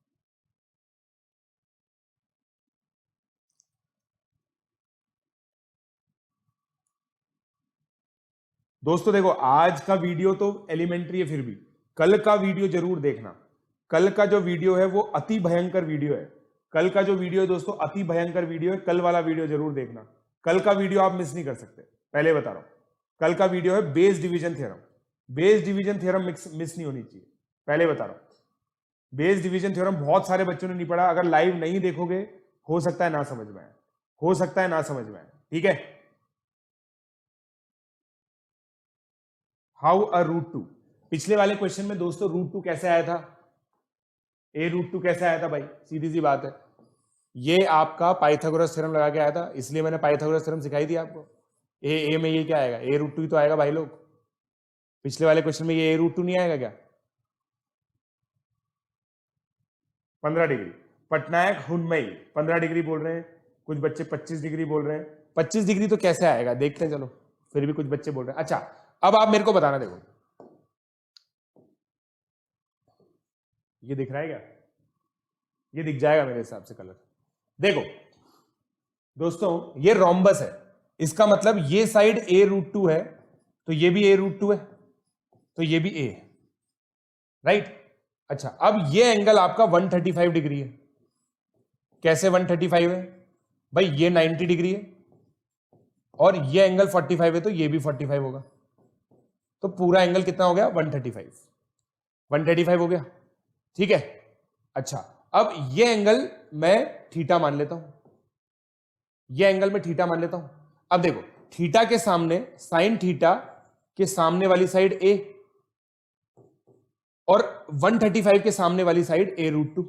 दोस्तों देखो, आज का वीडियो तो एलिमेंट्री है, फिर भी कल का वीडियो जरूर देखना। कल का जो वीडियो है वो अति भयंकर वीडियो है। कल का जो वीडियो है दोस्तों अति भयंकर वीडियो है, कल वाला वीडियो जरूर देखना। कल का वीडियो आप मिस नहीं कर सकते, पहले बता रहा हूं। कल का वीडियो है base division theorem, base division theorem miss नहीं होनी चाहिए, पहले बता रहा हूं। बेस डिवीजन थ्योरम बहुत सारे बच्चों ने नहीं पढ़ा, अगर लाइव नहीं देखोगे हो सकता है ना समझ में आए, हो सकता है ना समझ में आए, ठीक है। हाउ अ रूट टू, पिछले वाले क्वेश्चन में दोस्तों रूट टू कैसे आया था, ए रूट टू कैसे आया था भाई, सीधी सी बात है, ये आपका पाइथागोरस थ्योरम लगा के आया था, इसलिए मैंने पाइथागोरस थ्योरम सिखाई थी आपको। ए में ये क्या आएगा, ए रूट टू ही तो आएगा भाई लोग। पिछले वाले क्वेश्चन में ये ए रूट टू नहीं आएगा क्या? 15 डिग्री, पटनायक हुनमई 15 डिग्री बोल रहे हैं, कुछ बच्चे 25 डिग्री बोल रहे हैं। 25 डिग्री तो कैसे आएगा देखते हैं, चलो फिर भी कुछ बच्चे बोल रहे हैं। अच्छा अब आप मेरे को बताना, देखो ये दिख रहा है क्या, ये दिख जाएगा मेरे हिसाब से कलर। देखो दोस्तों ये रोम्बस है, इसका मतलब ये साइड ए रूट टू है, तो ये भी ए रूट टू है, तो ये भी ए, राइट। अच्छा अब ये एंगल आपका 135 डिग्री है। कैसे 135 है भाई, ये 90 डिग्री है और ये एंगल 45 है, तो ये भी 45 होगा, तो पूरा एंगल कितना हो गया 135, 135 हो गया, ठीक है। अच्छा अब ये एंगल मैं थीटा मान लेता हूं, ये एंगल मैं थीटा मान लेता हूं। अब देखो थीटा के सामने, साइन थीटा के सामने वाली साइड ए और 135 के सामने वाली side A root two,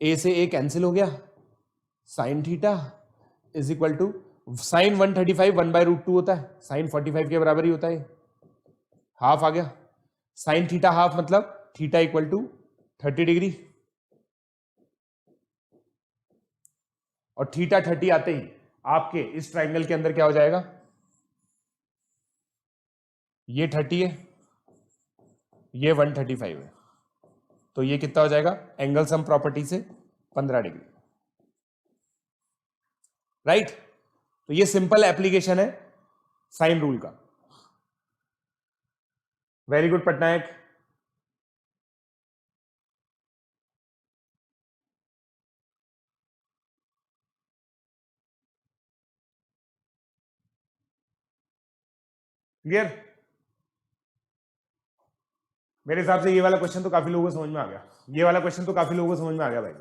A से ए कैंसिल हो गया, sine theta is equal to sine 135 1 by root two होता है, साइन 45 के बराबर ही होता है, हाफ आ गया, साइन थीटा हाफ मतलब थीटा इक्वल टू 30 डिग्री, और थीटा 30 आते ही आपके इस ट्राइंगल के अंदर क्या हो जाएगा, ये 30 है, ये 135 है, तो ये कितना हो जाएगा एंगल सम प्रॉपर्टी से 15 डिग्री, राइट। तो ये सिंपल एप्लीकेशन है साइन रूल का। Very good Patnaik. क्लियर? मेरे हिसाब से ये वाला क्वेश्चन तो काफी लोगों को समझ में आ गया, ये वाला क्वेश्चन तो काफी लोगों को समझ में आ गया भाई।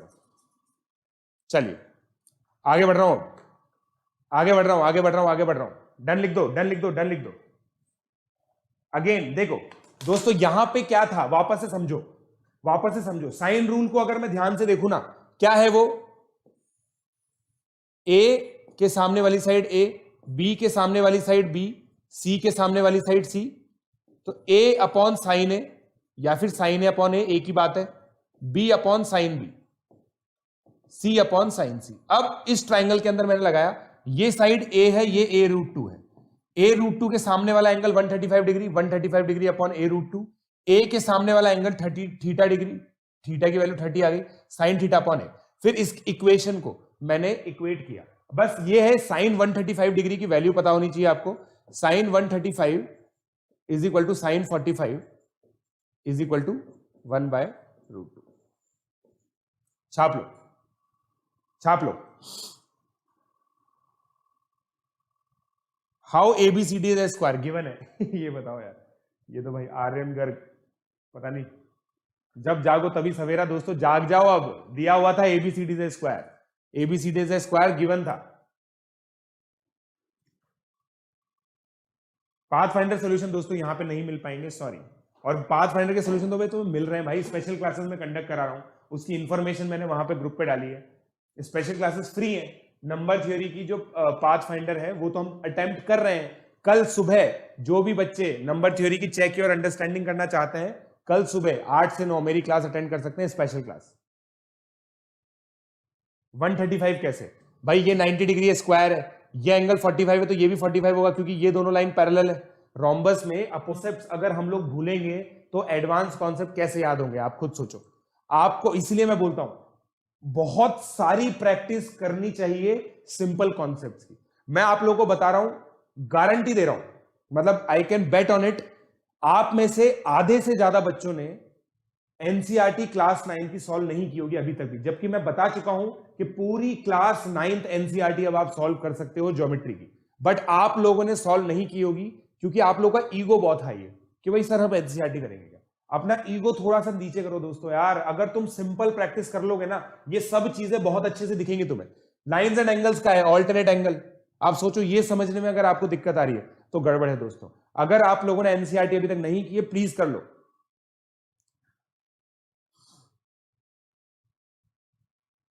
चलिए आगे बढ़ रहा हूं, आगे बढ़ रहा हूं, आगे बढ़ रहा हूं, आगे बढ़ रहा हूं। डन लिख दो, डन लिख दो, डन लिख दो। अगेन देखो दोस्तों यहां पे क्या था, वापस से समझो, वापस से समझो। साइन रूल को अगर मैं ध्यान से देखूं ना, क्या है वो, ए के सामने वाली साइड ए, बी के सामने वाली साइड बी, सी के सामने वाली साइड सी, तो ए अपॉन साइन ए या फिर साइन ए अपॉन ए की बात है, बी अपॉन साइन बी, सी अपॉन साइन सी। अब इस ट्राइंगल के अंदर मैंने लगाया, ये साइड ए है, ये ए रूट टू है, ए रूट टू के सामने वाला एंगल 135 डिग्री, 135 डिग्री अपॉन ए रूट टू, ए के सामने वाला एंगल 30 थीटा डिग्री, थीटा की वैल्यू 30 आ गई, साइन थीटा अपॉन ए। फिर इस इक्वेशन को मैंने इक्वेट किया, बस ये है साइन 135 डिग्री की वैल्यू पता होनी चाहिए आपको। Sine 135 is equal to sine 45 is equal to 1/√2। छाप लो, छाप लो। How ABCD is a square given है ये बताओ यार, ये तो भाई आर्यन गर्ग, पता नहीं, जब जागो तभी सवेरा। दोस्तों जाग जाओ, अब दिया हुआ था ABCD is a square, ABCD is a square given था। पाथफाइंडर सॉल्यूशन दोस्तों यहां पे नहीं मिल पाएंगे, सॉरी। और पाथफाइंडर के सॉल्यूशन तो भाई तुम्हें मिल रहे हैं भाई, स्पेशल क्लासेस में कंडक्ट करा रहा हूं, उसकी इंफॉर्मेशन मैंने वहां पे ग्रुप पे डाली है। स्पेशल क्लासेस फ्री है। नंबर थ्योरी की जो पाथफाइंडर है वो तो हम अटेम्प्ट कर रहे हैं। कल सुबह जो भी बच्चे नंबर थ्योरी की चेक और अंडरस्टैंडिंग करना चाहते हैं, कल सुबह 8 से 9 मेरी क्लास अटेंड कर सकते हैं, स्पेशल क्लास। 135 कैसे भाई, ये 90 डिग्री स्क्वायर है, ये एंगल 45 है, तो ये भी 45 होगा क्योंकि ये दोनों लाइन पैरेलल है। रोम्बस में अपोसेप्स अगर हम लोग भूलेंगे तो एडवांस कॉन्सेप्ट कैसे याद होंगे, आप खुद सोचो। आपको इसलिए मैं बोलता हूं बहुत सारी प्रैक्टिस करनी चाहिए सिंपल कॉन्सेप्ट्स की। मैं आप लोगों को बता रहा हूं, गारंटी दे रहा हूं, मतलब I can bet on it, आप में से आधे से ज्यादा बच्चों ने एनसीईआरटी क्लास 9 की सॉल्व नहीं की होगी अभी तक भी, जबकि मैं बता चुका हूं कि पूरी क्लास 9th एनसीईआरटी अब आप सॉल्व कर सकते हो ज्योमेट्री की। बट आप लोगों ने सॉल्व नहीं की होगी क्योंकि आप लोगों का ईगो बहुत हाई है कि भाई सर हम एनसीईआरटी करेंगे क्या। अपना ईगो थोड़ा सा नीचे करो दोस्तों यार, अगर तुम सिंपल प्रैक्टिस कर लोगे ना, ये सब चीजें बहुत अच्छे से दिखेंगी तुम्हें। लाइंस एंड एंगल्स का है, ऑल्टरनेट एंगल, आप सोचो ये समझने में अगर आपको दिक्कत आ रही है तो गड़बड़ है दोस्तों। अगर आप लोगों ने एनसीईआरटी अभी तक नहीं की है, प्लीज कर लो।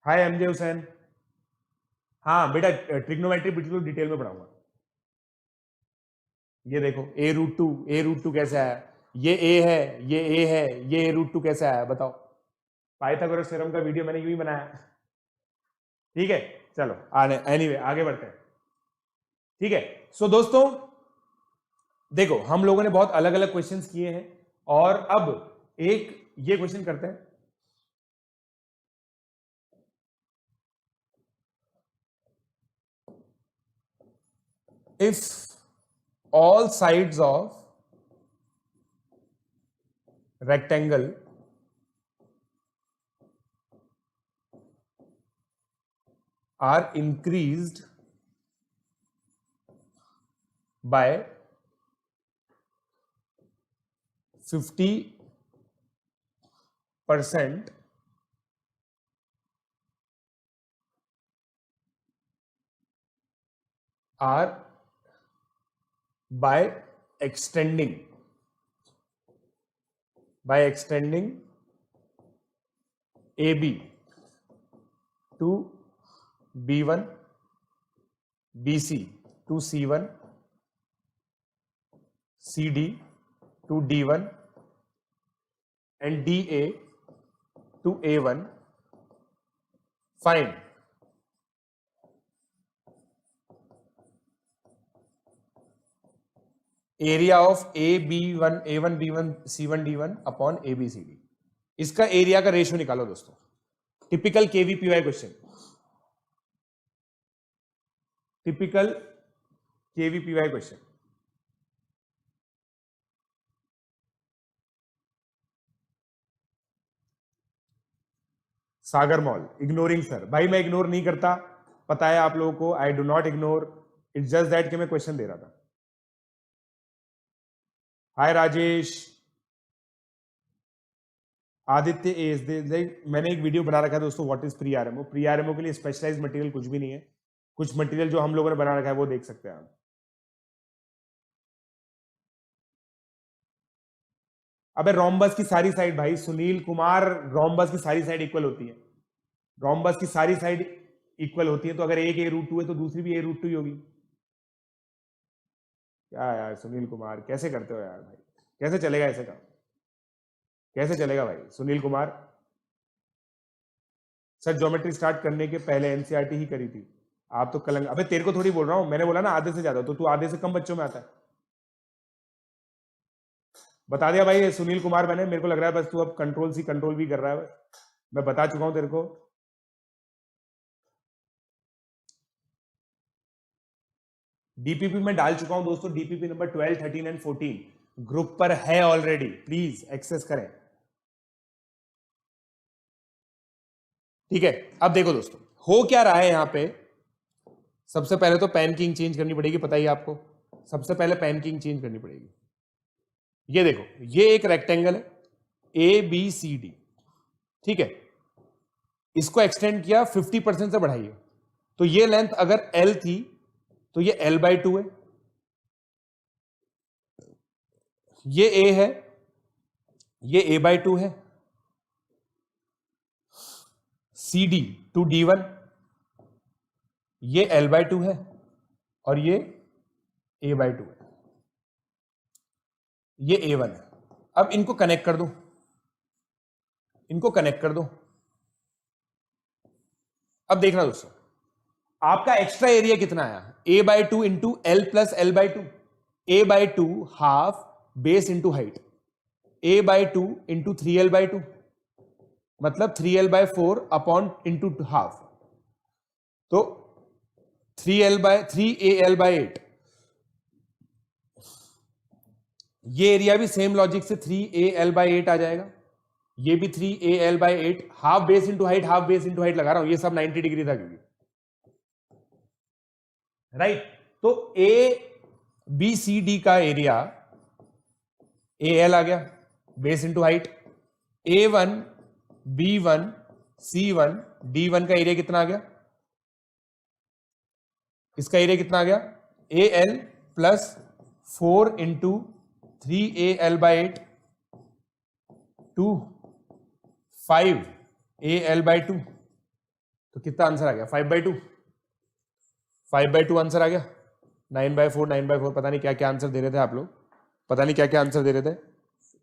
हाय एमजे हुसैन, हाँ बेटा ट्रिग्नोमेट्री बिल्कुल डिटेल में पढ़ाऊंगा। ये देखो A√2 कैसे आया, ये A है, ये A है, ये A√2 कैसे आया बताओ। पाइथागोरस थ्योरम का वीडियो मैंने यूं ही बनाया, ठीक है। चलो एनीवे आगे बढ़ते हैं, ठीक है। सो दोस्तों देखो हम लोगों ने बहुत अलग अलग क्वेश्चंस किए हैं और अब एक ये क्वेश्चन करते हैं। If all sides of rectangle are increased by 50% are by extending AB to B1, BC to C1, CD to D1 and DA to A1, find area of A1 B1 C1 D1 upon ABCD। इसका area का ratio निकालो दोस्तों, typical KVPY question, typical KVPY question. Sagar Mall, ignoring sir, भाई मैं ignore नहीं करता, पता है आप लोगों को, I do not ignore, it's just that कि मैं क्वेश्चन दे रहा था। हाय राजेश, आदित्य एस दे, मैंने एक वीडियो बना रखा है दोस्तों, what is pre RMO. Pre RMO के लिए स्पेशलाइज्ड मटेरियल कुछ भी नहीं है, कुछ मटेरियल जो हम लोगों ने बना रखा है वो देख सकते हैं आप। अबे रोम्बस की सारी साइड भाई सुनील कुमार, रोम्बस की सारी साइड इक्वल होती है, रोम्बस की सारी साइड इक्वल होती है, तो अगर एक A√2 है तो दूसरी भी A√2 ही होगी। क्या यार सुनील कुमार कैसे करते हो यार भाई, कैसे चलेगा ऐसे काम, कैसे चलेगा भाई Sunil Kumar. Sir geometry start करने के पहले एनसीईआरटी ही करी थी, आप तो कलंग। अबे तेरे को थोड़ी बोल रहा हूं, मैंने बोला ना आधे से ज्यादा, तो तू आधे से कम बच्चों में आता है। बता दिया भाई सुनील कुमार मैंने, मेरे को लग रहा है बस तू अब कंट्रोल सी कंट्रोल भी कर रहा है, मैं बता चुका हूं तेरे को। डीपीपी में डाल चुका हूं दोस्तों, डीपीपी नंबर 12, 13 एंड 14 ग्रुप पर है ऑलरेडी, प्लीज एक्सेस करें। ठीक है, अब देखो दोस्तों हो क्या रहा है यहां पे। सबसे पहले तो पैनकिंग चेंज करनी पड़ेगी, पता ही है आपको। सबसे पहले पैनकिंग चेंज करनी पड़ेगी। ये देखो, ये एक रेक्टेंगल है ए बी सी डी, ठीक है। इसको एक्सटेंड किया 50% से बढ़ाइए, तो ये लेंथ अगर L थी तो ये L/2 है, ये A है, ये A/2 है, CD टू D1 ये L/2 है और ये A/2 है, ये A1 है। अब इनको कनेक्ट कर दो, इनको कनेक्ट कर दो। अब देखना दोस्तों, आपका एक्स्ट्रा एरिया कितना आया, A/2 into L plus L/2, A/2 half base into height, A/2 into 3L/2 मतलब 3L/4 अपॉन इंटू हाफ, तो 3AL/8। ये एरिया भी सेम लॉजिक से 3AL/8 आ जाएगा, ये भी 3AL/8, half base into height, half base into height लगा रहा हूं, ये सब 90 डिग्री था क्योंकि राइट। तो ABCD का एरिया AL आ गया base into height, A1 B1 C1 D1 का एरिया कितना आ गया, इसका एरिया कितना आ गया AL plus 4 into 3AL/8 to 5AL/2, तो कितना आंसर आ गया 5/2, 5/2 आंसर आ गया। 9/4 9/4 पता नहीं क्या क्या आंसर दे रहे थे आप लोग, पता नहीं क्या क्या आंसर दे रहे थे,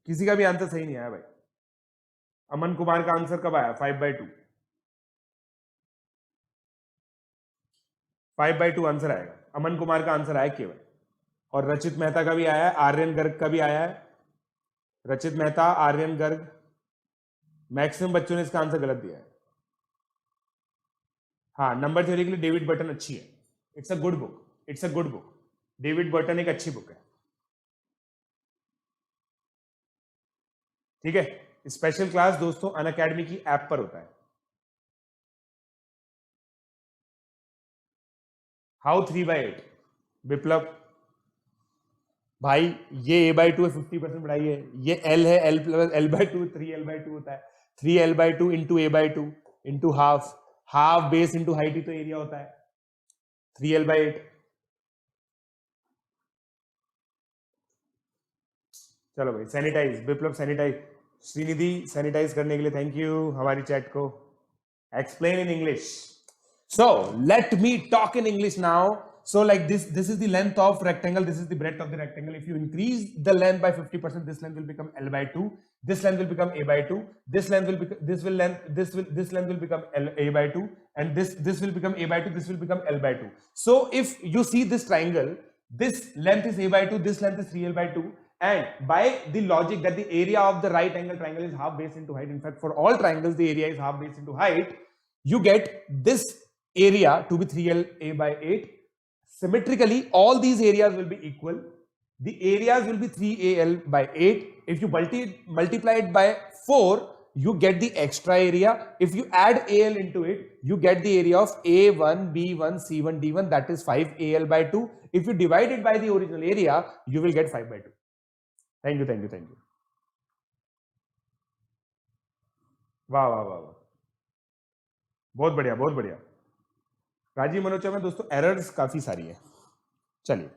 किसी का भी आंसर सही नहीं आया भाई। अमन कुमार का आंसर कब आया 5/2, 5/2 आंसर आएगा, अमन कुमार का आंसर आया केवल। और रचित मेहता का भी आया है, आर्यन गर्ग का भी आया है, रचित मेहता आर्यन गर्ग, मैक्सिमम बच्चों ने इसका आंसर गलत दिया है। हाँ, नंबर थ्योरी के लिए डेविड बर्टन अच्छी है, it's a good book, it's a good book, David Burton एक अच्छी बुक है, ठीक है। स्पेशल क्लास दोस्तों अनअकैडमी की ऐप पर होता है। हाउ 3/8 विप्लव भाई, ये A/2 है 50% बढ़ाइए, ये L है L प्लस L/2 3L/2 होता है, 3L/2 into A/2 into half, half base into height ही तो एरिया होता है 3L/8। चलो भाई sanitize, Viplav sanitize, Shrinidhi sanitize करने के लिए थैंक यू हमारी चैट को। Explain in English, so let me talk in English now. So like this is the length of rectangle, this is the breadth of the rectangle. If you increase the length by 50%, this length will become L/2, this length will become A/2, this length will become this length will become A/2, and this will become A/2, this will become L/2. So if you see this triangle, this length is A/2, this length is 3L/2, and by the logic that the area of the right angle triangle is half base into height, in fact for all triangles the area is half base into height, you get this area to be 3LA/8. Symmetrically, all these areas will be equal. The areas will be 3AL/8. If you multiply it by 4, you get the extra area. If you add AL into it, you get the area of A1, B1, C1, D1, that is 5AL/2. If you divide it by the original area, you will get 5/2. Thank you, thank you, thank you. वाह वाह वाह वाह, बहुत बढ़िया बहुत बढ़िया। राजीव मनोचा में दोस्तों एरर्स काफी सारी है, चलिए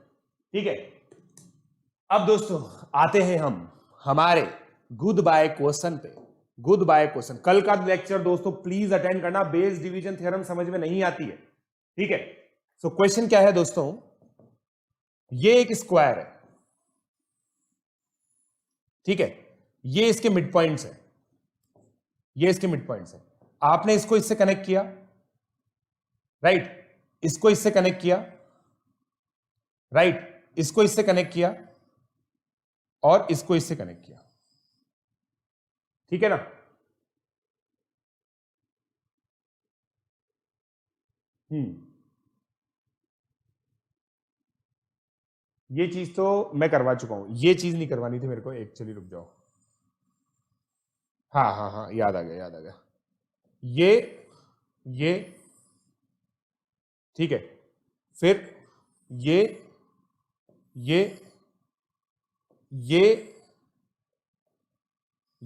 ठीक है। अब दोस्तों आते हैं हम हमारे गुड बाय क्वेश्चन पे। गुड बाय क्वेश्चन, कल का लेक्चर दोस्तों प्लीज अटेंड करना, बेस डिवीजन थ्योरम समझ में नहीं आती है, ठीक है। सो क्वेश्चन क्या है दोस्तों, ये एक स्क्वायर है, ठीक है, ये इसके मिड पॉइंट्स है, ये इसके मिड पॉइंट्स है। आपने इसको इससे कनेक्ट किया, राइट, इसको इससे कनेक्ट किया, राइट, इसको इससे कनेक्ट किया और इसको इससे कनेक्ट किया, ठीक है ना। ये चीज तो मैं करवा चुका हूं, ये चीज नहीं करवानी थी मेरे को, एक्चुअली रुक जाओ। हाँ हाँ हाँ, याद आ गया याद आ गया। ये ये, ठीक है, फिर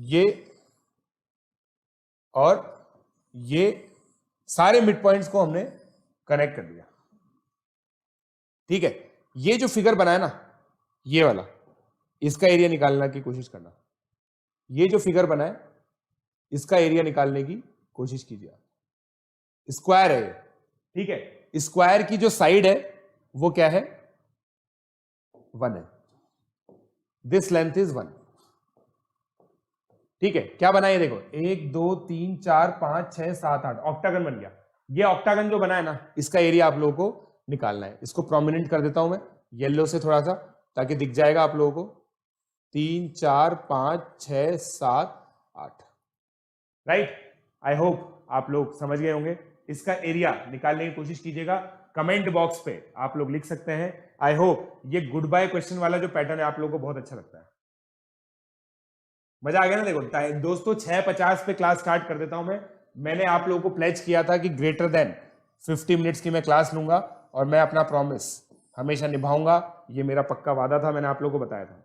ये और ये सारे मिड पॉइंट्स को हमने कनेक्ट कर दिया। ठीक है, ये जो फिगर बनाया ना, ये वाला, इसका एरिया निकालने की कोशिश करना। ये जो फिगर बना है इसका एरिया निकालने की कोशिश कीजिए आप। स्क्वायर है ये, ठीक है, स्क्वायर की जो साइड है वो क्या है, 1 है। This length is 1। ठीक है, क्या बना है देखो, 1 2 3 4 5 6 7 8, ऑक्टागन बन गया। ये ऑक्टागन जो बना है ना, इसका एरिया आप लोगों को निकालना है। इसको प्रोमिनेंट कर देता हूं मैं येलो से थोड़ा सा, ताकि दिख जाएगा आप लोगों को। 3 4 5 6 7 8, राइट। आई होप आप लोग समझ गए होंगे। इसका एरिया निकालने की कोशिश कीजिएगा, कमेंट बॉक्स पे आप लोग लिख सकते हैं। आई होप ये गुड बाय क्वेश्चन वाला जो पैटर्न है आप लोगों को बहुत अच्छा लगता है। मजा आ गया ना। देखो दोस्तों, 6:50 पे क्लास स्टार्ट कर देता हूं मैं। मैंने आप लोगों को प्लेज किया था कि ग्रेटर देन 50 मिनट्स की मैं क्लास लूंगा, और मैं अपना प्रॉमिस हमेशा निभाऊंगा। ये मेरा पक्का वादा था, मैंने आप लोगों को बताया था।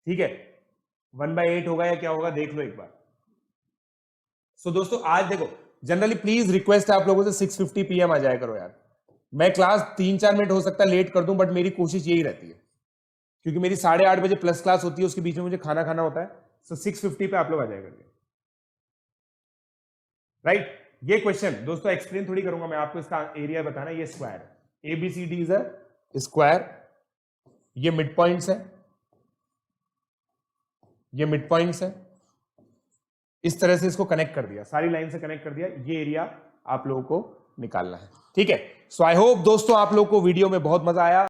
ठीक है, 1/8 होगा या क्या होगा देख लो एक बार। सो दोस्तों, आज देखो, जनरली प्लीज रिक्वेस्ट है आप लोगों से 6:50 PM आ जाया करो यार। मैं क्लास 3-4 मिनट हो सकता है लेट कर दूं, बट मेरी कोशिश यही रहती है, क्योंकि मेरी 8:30 बजे प्लस क्लास होती है, उसके बीच में मुझे खाना खाना होता है। सो 6:50 पे आप लोग आ जाया करके, राइट। ये क्वेश्चन दोस्तों एक्सप्लेन थोड़ी करूंगा मैं आपको, इसका एरिया बताना। ये square ABCD is a square, ये मिड पॉइंट्स है, ये मिड पॉइंट्स है। इस तरह से इसको कनेक्ट कर दिया, सारी लाइन से कनेक्ट कर दिया। ये एरिया आप लोगों को निकालना है, ठीक है। सो आई होप दोस्तों आप लोगों को वीडियो में बहुत मजा आया।